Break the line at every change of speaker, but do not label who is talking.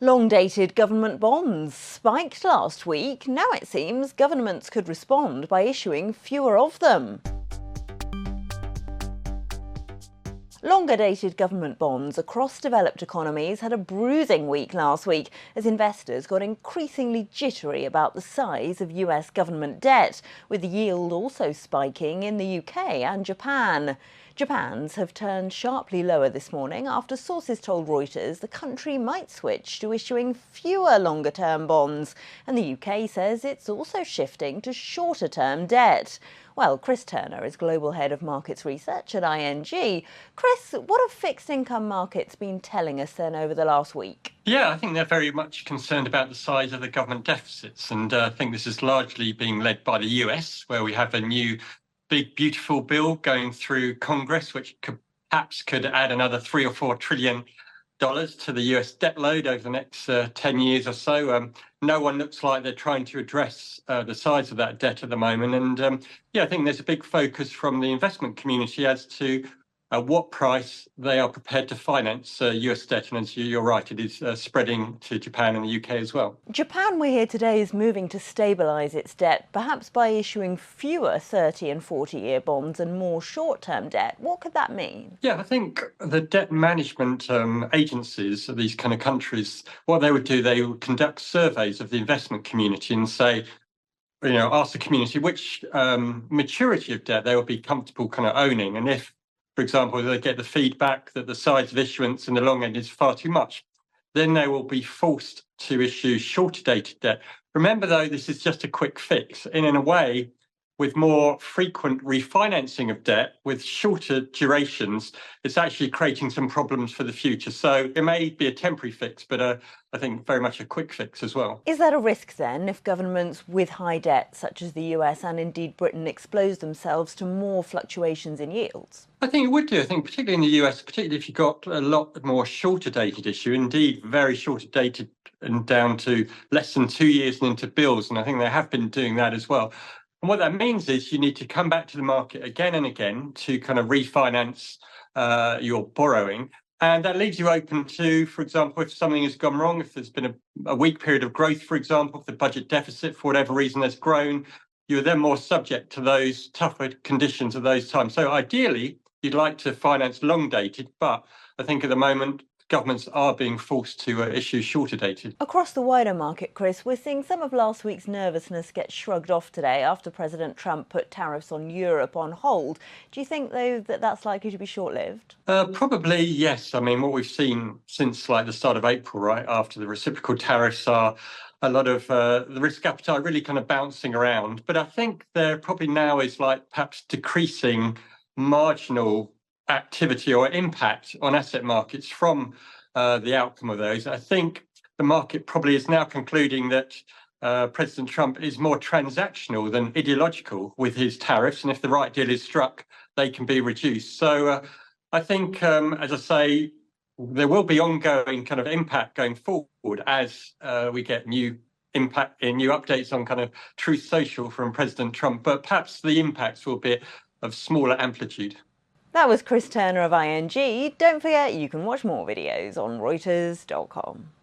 Long-dated government bonds spiked last week. Now it seems governments could respond by issuing fewer of them. Longer-dated government bonds across developed economies had a bruising week last week as investors got increasingly jittery about the size of US government debt, with the yield also spiking in the UK and Japan. Japan's have turned sharply lower this morning after sources told Reuters the country might switch to issuing fewer longer-term bonds, and the UK says it's also shifting to shorter-term debt. Well, Chris Turner is Global Head of Markets Research at ING. Chris, what have fixed income markets been telling us then over the last week?
Yeah, I think they're very much concerned about the size of the government deficits. And I think this is largely being led by the US, where we have a new big, beautiful bill going through Congress, which perhaps could add another $3 or $4 trillion to the US debt load over the next 10 years or so. No one looks like they're trying to address the size of that debt at the moment. And yeah, I think there's a big focus from the investment community as to what price they are prepared to finance US debt. And as you're right, it is spreading to Japan and the UK as well.
Japan, we hear today, is moving to stabilise its debt, perhaps by issuing fewer 30 and 40-year bonds and more short-term debt. What could that mean?
Yeah, I think the debt management agencies of these kind of countries, what they would do, they would conduct surveys of the investment community and say, ask the community which maturity of debt they would be comfortable kind of owning. And if, for example, they get the feedback that the size of issuance in the long end is far too much, then they will be forced to issue shorter dated debt. Remember, though, this is just a quick fix. And in a way, with more frequent refinancing of debt with shorter durations, it's actually creating some problems for the future. So it may be a temporary fix, but I think very much a quick fix as well.
Is that a risk then if governments with high debt, such as the US and indeed Britain, expose themselves to more fluctuations in yields?
I think it would do. I think particularly in the US, particularly if you've got a lot more shorter dated issue, indeed very shorter dated and down to less than 2 years and into bills. And I think they have been doing that as well. And what that means is you need to come back to the market again and again to kind of refinance your borrowing. And that leaves you open to, for example, if something has gone wrong, if there's been a weak period of growth, for example, if the budget deficit, for whatever reason, has grown, you're then more subject to those tougher conditions of those times. So ideally, you'd like to finance long dated, but I think at the moment, governments are being forced to issue shorter dated.
Across the wider market, Chris, we're seeing some of last week's nervousness get shrugged off today after President Trump put tariffs on Europe on hold. Do you think, though, that that's likely to be short-lived?
Probably, yes. I mean, what we've seen since like the start of April, right, after the reciprocal tariffs are a lot of the risk appetite really kind of bouncing around. But I think there probably now is like perhaps decreasing marginal activity or impact on asset markets from the outcome of those. I think the market probably is now concluding that President Trump is more transactional than ideological with his tariffs. And if the right deal is struck, they can be reduced. So I think, as I say, there will be ongoing kind of impact going forward as we get new impact in new updates on kind of Truth Social from President Trump. But perhaps the impacts will be of smaller amplitude.
That was Chris Turner of ING. Don't forget, you can watch more videos on Reuters.com.